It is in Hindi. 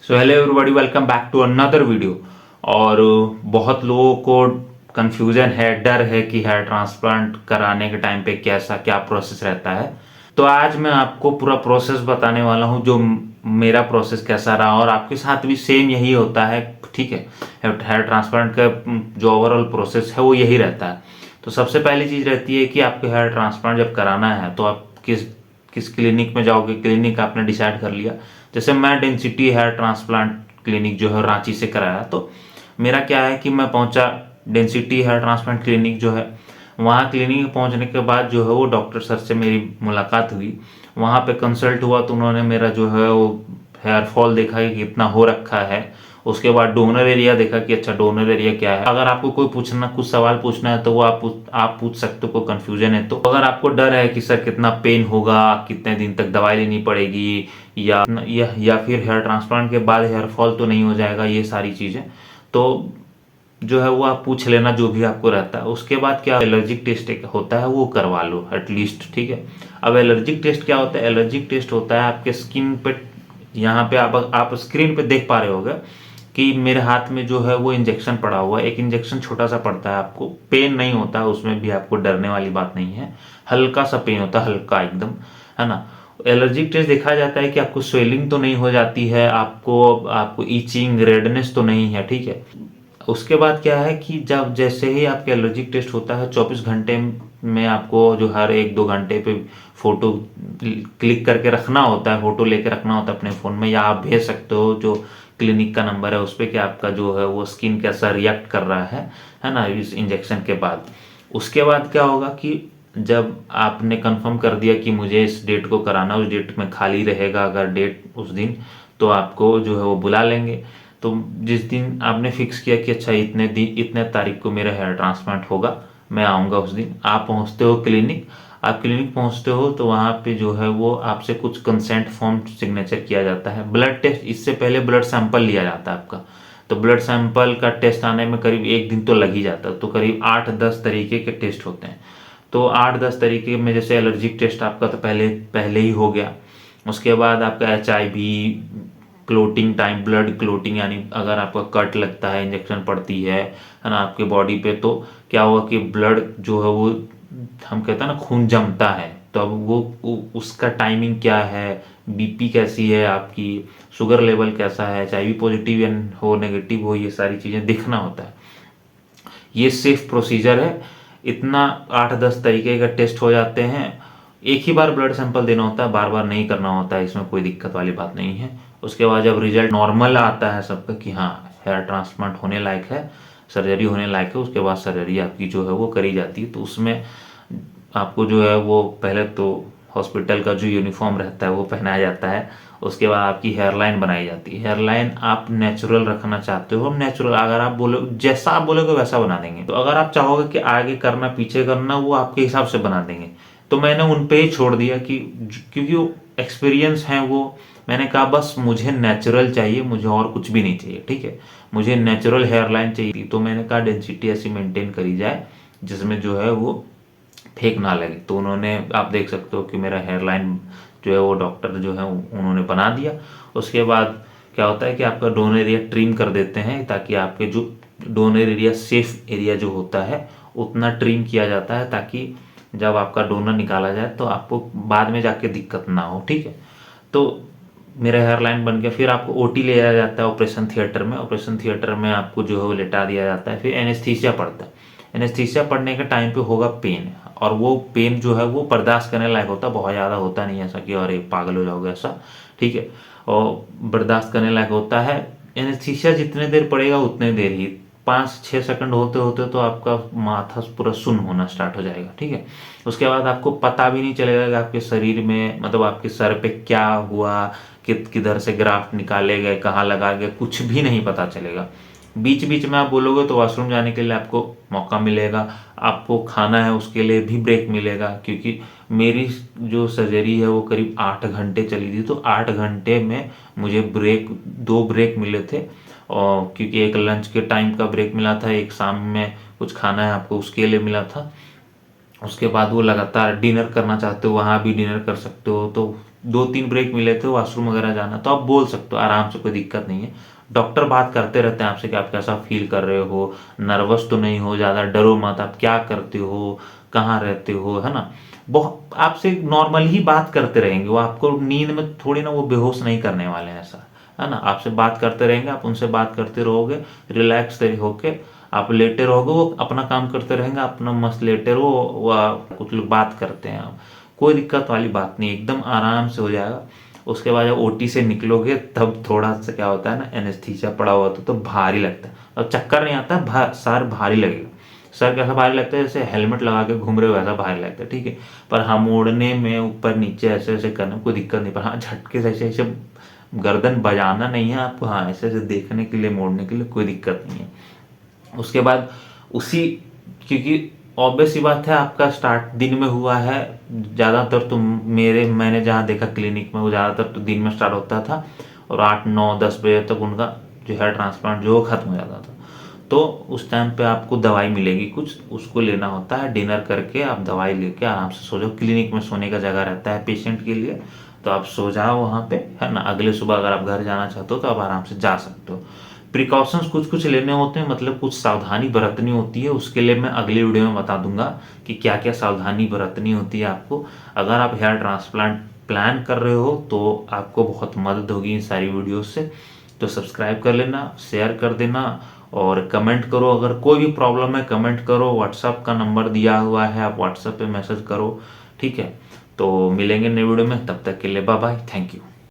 So hello everybody, welcome back to another video. और बहुत लोगों को कंफ्यूजन है, डर है कि हेयर ट्रांसप्लांट कराने के टाइम पे कैसा क्या प्रोसेस रहता है। तो आज मैं आपको पूरा प्रोसेस बताने वाला हूँ, जो मेरा प्रोसेस कैसा रहा और आपके साथ भी सेम यही होता है। ठीक है, हेयर ट्रांसप्लांट का जो ओवरऑल प्रोसेस है वो यही रहता है। तो सबसे पहली चीज़ रहती है कि आपको हेयर ट्रांसप्लांट जब कराना है तो आप किस किस क्लिनिक में जाओगे। क्लिनिक आपने डिसाइड कर लिया। जैसे मैं डेंसिटी हेयर ट्रांसप्लांट क्लिनिक जो है रांची से कराया, तो मेरा क्या है कि मैं पहुंचा डेंसिटी हेयर ट्रांसप्लांट क्लिनिक जो है। वहाँ क्लिनिक पहुंचने के बाद जो है वो डॉक्टर सर से मेरी मुलाकात हुई। वहाँ पे कंसल्ट हुआ तो उन्होंने मेरा जो है वो हेयर फॉल देखा कि कितना हो रखा है। उसके बाद डोनर एरिया देखा कि अच्छा डोनर एरिया क्या है। अगर आपको कोई पूछना कुछ सवाल पूछना है तो वो आप पूछ सकते हो, कोई कंफ्यूजन है तो। अगर आपको डर है कि सर कितना पेन होगा, कितने दिन तक दवाई लेनी पड़ेगी, या फिर हेयर ट्रांसप्लांट के बाद हेयर फॉल तो नहीं हो जाएगा, ये सारी चीज़ें तो जो है वो आप पूछ लेना जो भी आपको रहता है। उसके बाद क्या एलर्जिक टेस्ट एक होता है वो करवा लो एटलीस्ट। ठीक है, अब एलर्जिक टेस्ट क्या होता है? एलर्जिक टेस्ट होता है आपके स्किन पे। यहाँ पे आप स्क्रीन पे देख पा रहे होगे कि मेरे हाथ में जो है वो इंजेक्शन पड़ा हुआ है। एक इंजेक्शन छोटा सा पड़ता है, आपको पेन नहीं होता है, उसमें भी आपको डरने वाली बात नहीं है। हल्का सा पेन होता है, हल्का एकदम, है ना। एलर्जिक टेस्ट देखा जाता है कि आपको स्वेलिंग तो नहीं हो जाती है, आपको आपको ईचिंग रेडनेस तो नहीं है। ठीक है, उसके बाद क्या है कि जब जैसे ही आपके एलर्जिक टेस्ट होता है 24 घंटे में आपको जो हर 1-2 घंटे पे फोटो क्लिक करके रखना होता है, फोटो लेके रखना होता है अपने फ़ोन में, या आप भेज सकते हो जो क्लिनिक का नंबर है उस पर कि आपका जो है वो स्किन कैसा रिएक्ट कर रहा है ना, इस इंजेक्शन के बाद। उसके बाद क्या होगा कि जब आपने कंफर्म कर दिया कि मुझे इस डेट को कराना, उस डेट में खाली रहेगा अगर डेट उस दिन, तो आपको जो है वो बुला लेंगे। तो जिस दिन आपने फिक्स किया कि अच्छा इतने दिन इतने तारीख को मेरा हेयर ट्रांसप्लांट होगा, मैं आऊँगा उस दिन, आप पहुँचते हो क्लिनिक। आप क्लिनिक पहुँचते हो तो वहाँ पे जो है वो आपसे कुछ कंसेंट फॉर्म सिग्नेचर किया जाता है। ब्लड टेस्ट, इससे पहले ब्लड सैंपल लिया जाता है आपका। तो ब्लड सैंपल का टेस्ट आने में करीब 1 दिन तो लग ही जाता है। तो करीब 8-10 तरीके के टेस्ट होते हैं। तो 8-10 तरीके में जैसे एलर्जिक टेस्ट आपका तो पहले पहले ही हो गया। उसके बाद आपका HIV, clotting time, blood clotting, यानी अगर आपका कट लगता है, इंजेक्शन पड़ती है ना आपके बॉडी पे, तो क्या हुआ कि ब्लड जो है वो, हम कहते हैं ना खून जमता है, तो अब उसका टाइमिंग क्या है, BP कैसी है आपकी, शुगर लेवल कैसा है, HIV पॉजिटिव या हो नेगेटिव हो, ये सारी चीज़ें देखना होता है। ये सेफ प्रोसीजर है। इतना 8-10 तरीके का टेस्ट हो जाते हैं। एक ही बार ब्लड सैंपल देना होता है, बार बार नहीं करना होता है, इसमें कोई दिक्कत वाली बात नहीं है। उसके बाद जब रिजल्ट नॉर्मल आता है सबका कि हाँ हेयर ट्रांसप्लांट होने लायक है, सर्जरी होने लायक है, उसके बाद सर्जरी आपकी जो है वो करी जाती है। तो उसमें आपको जो है वो पहले तो हॉस्पिटल का जो यूनिफॉर्म रहता है वो पहनाया जाता है। उसके बाद आपकी हेयरलाइन बनाई जाती है। हेयरलाइन आप नेचुरल रखना चाहते हो, हम नेचुरल, अगर आप बोलो जैसा आप बोलोगे वैसा बना देंगे। तो अगर आप चाहोगे कि आगे करना पीछे करना, वो आपके हिसाब से बना देंगे। तो मैंने उन पे ही छोड़ दिया कि क्योंकि वो एक्सपीरियंस है वो, मैंने कहा बस मुझे नेचुरल चाहिए, मुझे और कुछ भी नहीं चाहिए। ठीक है, मुझे नेचुरल हेयरलाइन चाहिए। तो मैंने कहा डेंसिटी ऐसी मेंटेन करी जाए जिसमें जो है वो फेक ना लगे। तो उन्होंने, आप देख सकते हो कि मेरा हेयरलाइन जो है वो डॉक्टर जो है उन्होंने बना दिया। उसके बाद क्या होता है कि आपका डोनर एरिया ट्रिम कर देते हैं, ताकि आपके जो डोनर एरिया सेफ एरिया जो होता है उतना ट्रिम किया जाता है, ताकि जब आपका डोनर निकाला जाए तो आपको बाद में जाके दिक्कत ना हो। ठीक है, तो मेरा हेयरलाइन बन गया। फिर आपको OT ले जाया जाता है ऑपरेशन थिएटर में। ऑपरेशन थिएटर में आपको जो है वो लेटा दिया जाता है। फिर एनेस्थीसिया पड़ता है। एनेस्थीसिया पड़ने के टाइम पे होगा पेन, और वो पेन जो है वो बर्दाश्त करने लायक होता है, बहुत ज़्यादा होता नहीं ऐसा कि अरे पागल हो जाओगे ऐसा। ठीक है, और बर्दाश्त करने लायक होता है। एनेस्थीसिया जितने देर पड़ेगा उतने देर ही, 5-6 सेकंड होते होते तो आपका माथा पूरा सुन्न होना स्टार्ट हो जाएगा। ठीक है, उसके बाद आपको पता भी नहीं चलेगा कि आपके शरीर में, मतलब आपके सर पे क्या हुआ, किधर से ग्राफ्ट निकाले गए, कहाँ लगा गए, कुछ भी नहीं पता चलेगा। बीच बीच में आप बोलोगे तो वॉशरूम जाने के लिए आपको मौका मिलेगा, आपको खाना है उसके लिए भी ब्रेक मिलेगा। क्योंकि मेरी जो सर्जरी है वो करीब 8 घंटे चली थी, तो 8 घंटे में मुझे 2 ब्रेक मिले थे। और क्योंकि एक लंच के टाइम का ब्रेक मिला था, एक शाम में कुछ खाना है आपको उसके लिए मिला था। उसके बाद वो लगातार डिनर करना चाहते हो वहाँ भी डिनर कर सकते हो। तो 2-3 ब्रेक मिले थे वॉशरूम वगैरह जाना, तो आप बोल सकते हो आराम से, कोई दिक्कत नहीं है। डॉक्टर बात करते रहते हैं आपसे कि आप कैसा फील कर रहे हो, नर्वस तो नहीं हो, ज़्यादा डरो मत, आप क्या करते हो, कहाँ रहते हो, है ना। बहुत आपसे नॉर्मल ही बात करते रहेंगे वो, आपको नींद में थोड़ी ना वो बेहोश नहीं करने वाले हैं, ऐसा है ना। आपसे बात करते रहेंगे, आप उनसे बात करते रहोगे, रिलैक्स तरी होके आप लेटे रहोगे, वो अपना काम करते रहेंगे, अपना मस्त लेटे रहो। कुछ लोग बात करते हैं, कोई दिक्कत वाली बात नहीं, एकदम आराम से हो जाएगा। उसके बाद जब ओटी से निकलोगे तब थोड़ा सा क्या होता है ना, एनेस्थीसिया पड़ा हुआ तो भारी लगता है, और चक्कर नहीं आता, सर भारी लगेगा। सर कैसा भारी लगता है, जैसे हेलमेट लगा के घूम रहे हो वैसा भारी लगता है, ठीक है। पर हाँ, मोड़ने में ऊपर नीचे ऐसे ऐसे करने में कोई दिक्कत नहीं, पर हाँ झटके से ऐसे ऐसे गर्दन बजाना नहीं है आपको, हाँ ऐसे ऐसे देखने के लिए, मोड़ने के लिए कोई दिक्कत नहीं है। उसके बाद उसी, क्योंकि ऑब्वियस सी बात है आपका स्टार्ट दिन में हुआ है, ज़्यादातर तो मैंने जहाँ देखा क्लिनिक में, वो ज़्यादातर तो दिन में स्टार्ट होता था, और 8 9 10 बजे तक उनका जो हेयर ट्रांसप्लांट जो खत्म हो जाता था। तो उस टाइम पे आपको दवाई मिलेगी कुछ, उसको लेना होता है, डिनर करके आप दवाई लेके आराम से सो जाओ। क्लिनिक में सोने का जगह रहता है पेशेंट के लिए, तो आप सो जाओ वहाँ पे, है ना। अगले सुबह अगर आप घर जाना चाहते हो तो आप आराम से जा सकते हो। प्रिकॉशंस कुछ कुछ लेने होते हैं, मतलब कुछ सावधानी बरतनी होती है, उसके लिए मैं अगले वीडियो में बता दूंगा कि क्या क्या सावधानी बरतनी होती है आपको। अगर आप हेयर ट्रांसप्लांट प्लान कर रहे हो तो आपको बहुत मदद होगी इन सारी वीडियोस से। तो सब्सक्राइब कर लेना, शेयर कर देना, और कमेंट करो, अगर कोई भी प्रॉब्लम है कमेंट करो। व्हाट्सअप का नंबर दिया हुआ है, आप व्हाट्सअप पे मैसेज करो, ठीक है। तो मिलेंगे नए वीडियो में, तब तक के लिए बाय बाय, थैंक यू।